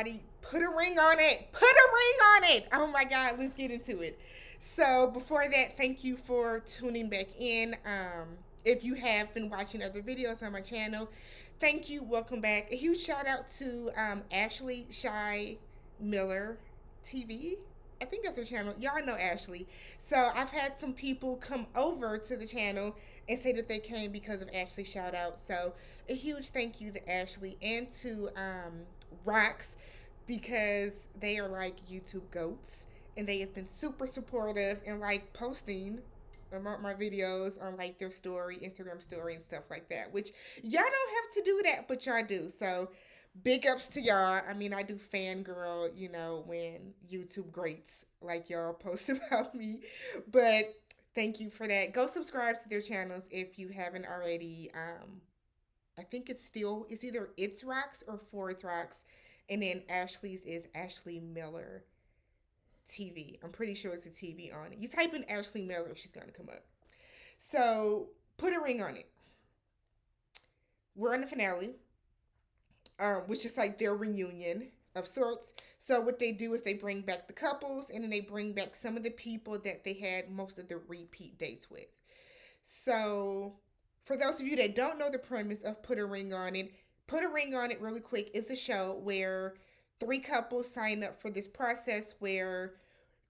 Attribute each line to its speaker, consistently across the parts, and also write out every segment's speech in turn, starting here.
Speaker 1: everybody. Put a ring on it. Put a ring on it. Oh my God, let's get into it. So, before that, thank you for tuning back in. If you have been watching other videos on my channel, thank you. Welcome back. A huge shout out to Ashley Shy Miller TV. I think that's her channel. Y'all know Ashley. So, I've had some people come over to the channel and say that they came because of Ashley shout out. So, a huge thank you to Ashley and to Rox because they are like YouTube goats and they have been super supportive and like posting about my videos on like their story, Instagram story, and stuff like that. Which y'all don't have to do that, but y'all do. So big ups to y'all. I mean, I do fangirl, when YouTube greats like y'all post about me, but thank you for that. Go subscribe to their channels if you haven't already. I think it's either It's Rocks or For It's Rocks, and then Ashley's is Ashley Miller TV. I'm pretty sure it's a TV on it. You type in Ashley Miller, she's gonna come up. So put a ring on it. We're in the finale, which is like their reunion of sorts. So what they do is they bring back the couples, and then they bring back some of the people that they had most of the repeat dates with. So, for those of you that don't know the premise of Put a Ring on It, Put a Ring on It really quick is a show where three couples sign up for this process where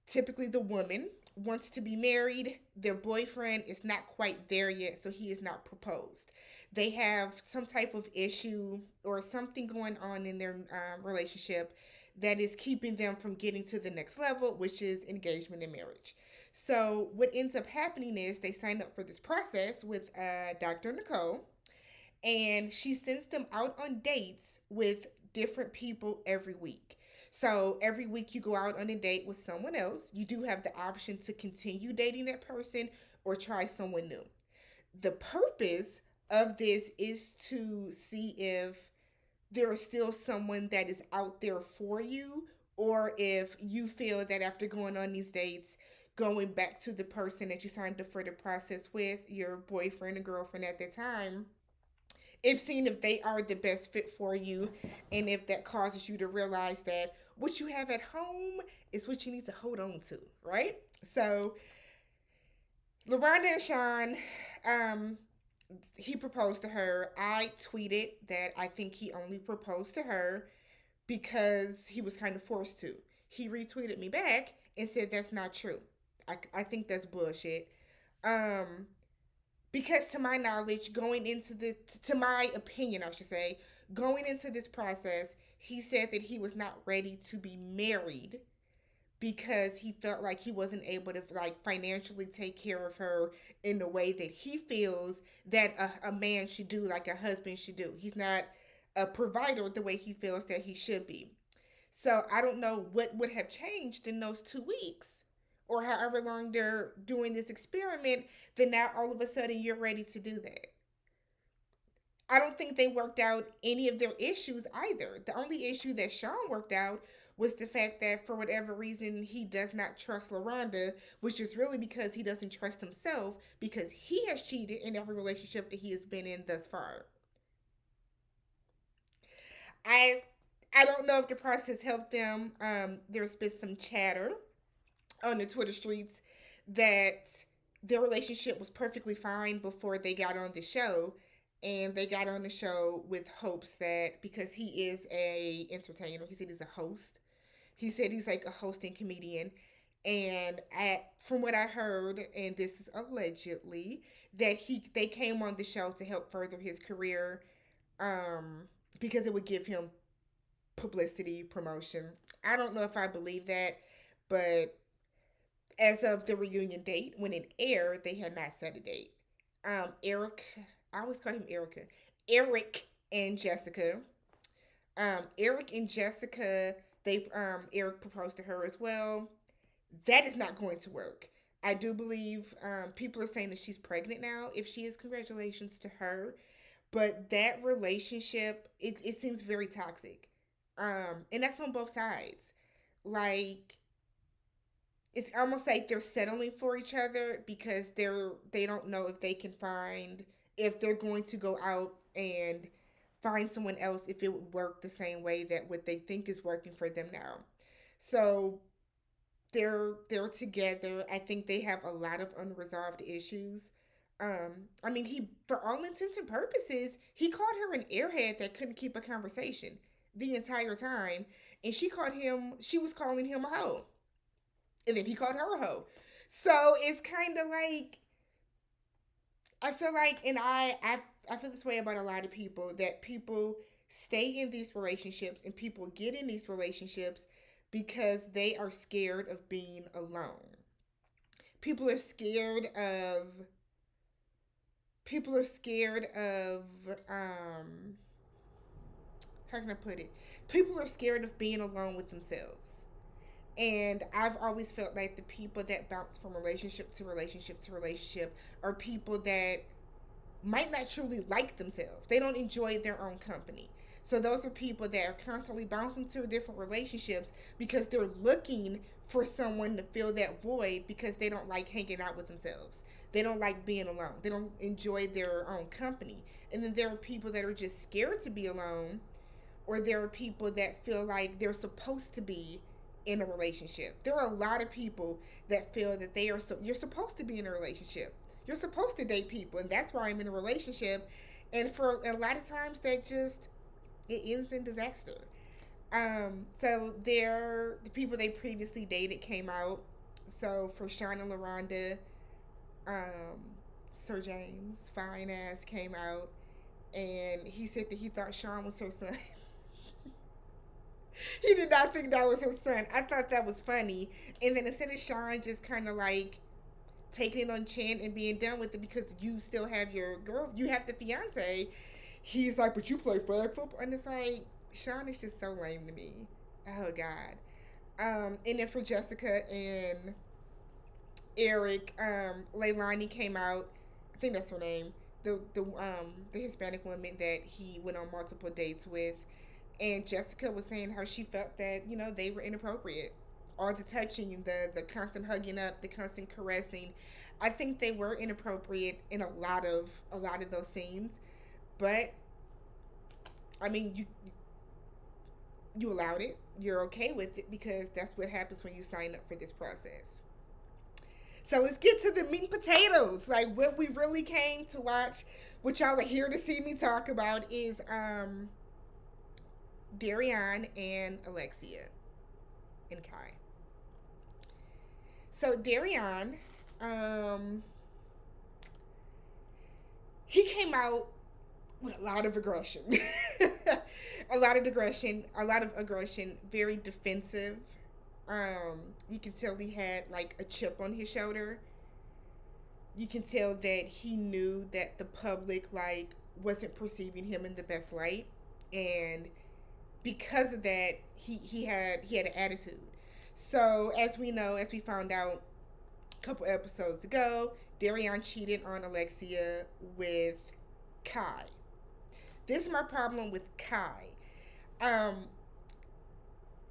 Speaker 1: typically the woman wants to be married. Their boyfriend is not quite there yet, so he is not proposed. They have some type of issue or something going on in their relationship that is keeping them from getting to the next level, which is engagement and marriage. So, what ends up happening is they sign up for this process with Dr. Nicole, and she sends them out on dates with different people every week. So every week you go out on a date with someone else. You do have the option to continue dating that person or try someone new. The purpose of this is to see if there is still someone that is out there for you, or if you feel that after going on these dates, going back to the person that you signed up for the process with, your boyfriend or girlfriend at the time, if seeing if they are the best fit for you, and if that causes you to realize that what you have at home is what you need to hold on to, right? So LaRonda and Sean, um, he proposed to her. I tweeted that I think he only proposed to her because he was kind of forced to. He retweeted me back and said that's not true. I think that's bullshit. Um, because to my knowledge, going into the to my opinion, I should say, going into this process, he said that he was not ready to be married because he felt like he wasn't able to like financially take care of her in the way that he feels that a man should do, like a husband should do. He's not a provider the way he feels that he should be. So I don't know what would have changed in those 2 weeks or however long they're doing this experiment, then now all of a sudden you're ready to do that. I don't think they worked out any of their issues either. The only issue that Sean worked out was the fact that for whatever reason he does not trust LaRonda, which is really because he doesn't trust himself because he has cheated in every relationship that he has been in thus far. I I don't know if the process helped them. There's been some chatter on the Twitter streets that their relationship was perfectly fine before they got on the show, and they got on the show with hopes that because he is a entertainer, he said he's a host. He said he's like a hosting comedian, and from what I heard, and this is allegedly, that they came on the show to help further his career, um, because it would give him publicity, promotion. I don't know if I believe that, but as of the reunion date, when it aired, they had not set a date. Eric, I always call him Erica. Eric and Jessica. Eric and Jessica, Eric proposed to her as well. That is not going to work. I do believe people are saying that she's pregnant now. If she is, congratulations to her. But that relationship, it seems very toxic. And that's on both sides. Like, it's almost like they're settling for each other because they don't know if they can find, if they're going to go out and find someone else if it would work the same way that what they think is working for them now. So they're together. I think they have a lot of unresolved issues. I mean, he, for all intents and purposes, he called her an airhead that couldn't keep a conversation the entire time, and she was calling him a hoe, and then he called her a hoe. So it's kind of like, I feel like, and I feel this way about a lot of people, that people stay in these relationships and people get in these relationships because they are scared of being alone. People are scared of people are scared of how can I put it? People are scared of being alone with themselves. And I've always felt like the people that bounce from relationship to relationship to relationship are people that might not truly like themselves. They don't enjoy their own company. So those are people that are constantly bouncing to different relationships because they're looking for someone to fill that void because they don't like hanging out with themselves. They don't like being alone. They don't enjoy their own company. And then there are people that are just scared to be alone, or there are people that feel like they're supposed to be in a relationship. There are a lot of people that feel that you're supposed to be in a relationship. You're supposed to date people, and that's why I'm in a relationship. And for a lot of times, that just it ends in disaster. So the people they previously dated came out. So for Sean and LaRonda, Sir James, fine ass, came out, and he said that he thought Sean was her son. He did not think that was his son. I thought that was funny. And then instead of Sean just kind of like taking it on chin and being done with it because you still have your girl, you have the fiance, he's like, but you play flag football. And it's like, Sean is just so lame to me. Oh, God. And then for Jessica and Eric, Leilani came out. I think that's her name. The Hispanic woman that he went on multiple dates with. And Jessica was saying how she felt that, they were inappropriate. All the touching, the constant hugging up, the constant caressing. I think they were inappropriate in a lot of those scenes. But I mean, you allowed it. You're okay with it because that's what happens when you sign up for this process. So let's get to the meat and potatoes. Like what we really came to watch, what y'all are here to see me talk about is Darion and Alexia and Kai. So Darion, he came out with a lot of aggression. A lot of aggression, very defensive. You can tell he had like a chip on his shoulder. You can tell that he knew that the public like wasn't perceiving him in the best light, and because of that, he had an attitude. So as we know, as we found out a couple episodes ago, Darion cheated on Alexia with Kai. This is my problem with Kai.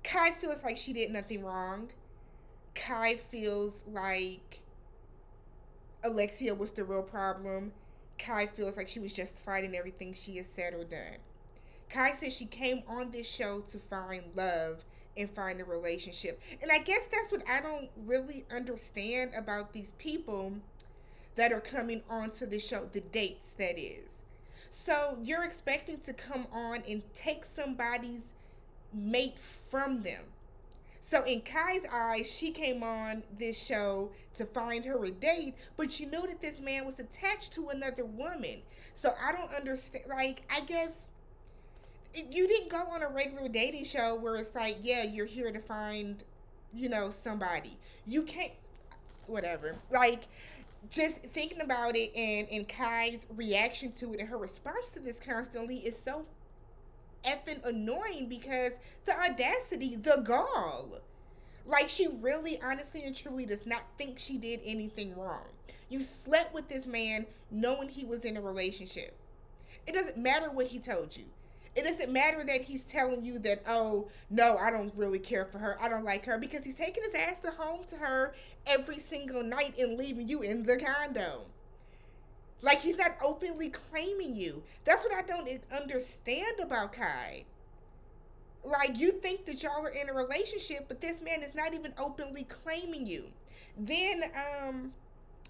Speaker 1: Kai feels like she did nothing wrong. Kai feels like Alexia was the real problem. Kai feels like she was justified in everything she has said or done. Kai says she came on this show to find love and find a relationship. And I guess that's what I don't really understand about these people that are coming onto the show, the dates, that is. So you're expecting to come on and take somebody's mate from them. So in Kai's eyes, she came on this show to find her a date, but you know that this man was attached to another woman. So I don't understand. Like, I guess you didn't go on a regular dating show where it's like, yeah, you're here to find, somebody. You can't, whatever. Like, just thinking about it and Kai's reaction to it and her response to this constantly is so effing annoying because the audacity, the gall. Like, she really, honestly and truly does not think she did anything wrong. You slept with this man knowing he was in a relationship. It doesn't matter what he told you. It doesn't matter that he's telling you that, oh, no, I don't really care for her. I don't like her, because he's taking his ass to home to her every single night and leaving you in the condo. Like he's not openly claiming you. That's what I don't understand about Kai. Like you think that y'all are in a relationship, but this man is not even openly claiming you. Then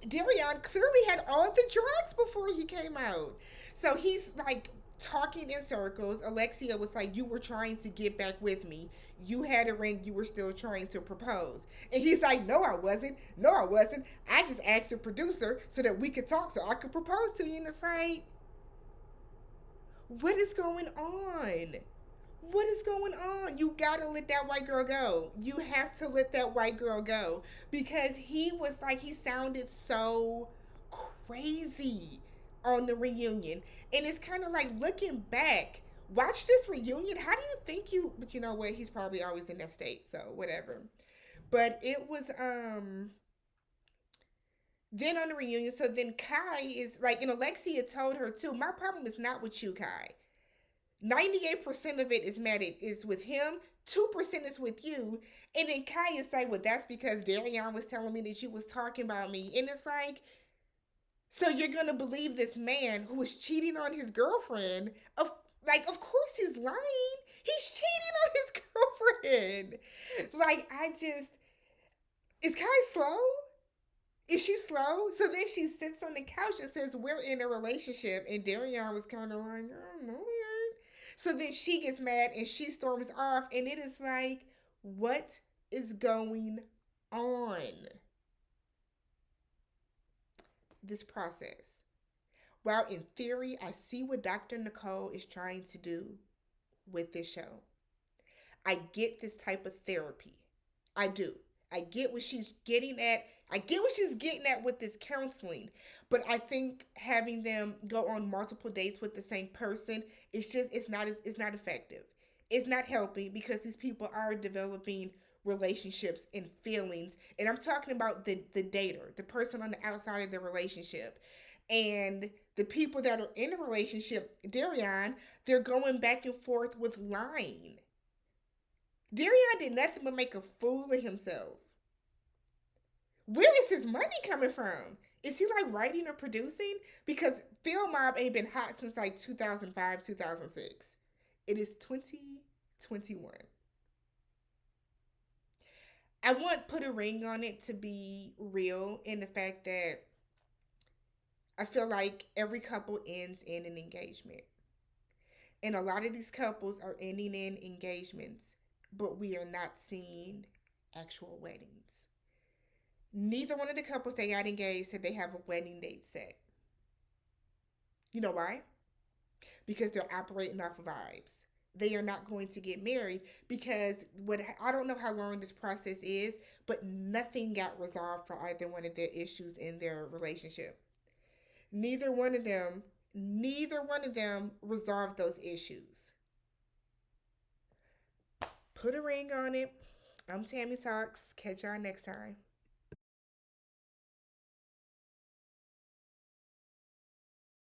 Speaker 1: Darion clearly had all the drugs before he came out. So he's like talking in circles. Alexia was like, "You were trying to get back with me. You had a ring. You were still trying to propose." And he's like, "No, I wasn't. No, I wasn't. I just asked the producer so that we could talk so I could propose to you." And it's like, what is going on? What is going on? You gotta let that white girl go. You have to let that white girl go because he was like, he sounded so crazy on the reunion. And it's kind of like looking back, watch this reunion. How do you think you, but you know what? He's probably always in that state, so whatever. But it was, then on the reunion, so then Kai is like, and Alexia told her too, my problem is not with you, Kai. 98% of it is mad is with him. 2% is with you. And then Kai is like, well, that's because Darion was telling me that you was talking about me. And it's like, so you're gonna believe this man who was cheating on his girlfriend? Of course he's lying. He's cheating on his girlfriend. Like, I just, is Kai slow? Is she slow? So then she sits on the couch and says, we're in a relationship. And Darion was kind of like, oh, no, we ain't. So then she gets mad and she storms off. And it is like, what is going on? This process. While in theory, I see what Dr. Nicole is trying to do with this show. I get this type of therapy. I do. I get what she's getting at. I get what she's getting at with this counseling. But I think having them go on multiple dates with the same person, it's not effective. It's not helping because these people are developing relationships and feelings. And I'm talking about the dater, the person on the outside of the relationship. And the people that are in a relationship, Darion, they're going back and forth with lying. Darion did nothing but make a fool of himself. Where is his money coming from? Is he like writing or producing? Because Film Mob ain't been hot since like 2005, 2006. It is 2021. I want Put a Ring on It to be real in the fact that I feel like every couple ends in an engagement. And a lot of these couples are ending in engagements, but we are not seeing actual weddings. Neither one of the couples that got engaged said they have a wedding date set. You know why? Because they're operating off of vibes. They are not going to get married because what I don't know how long this process is, but nothing got resolved for either one of their issues in their relationship. Neither one of them, neither one of them resolved those issues. Put a ring on it. I'm Tammy Talks. Catch y'all next time.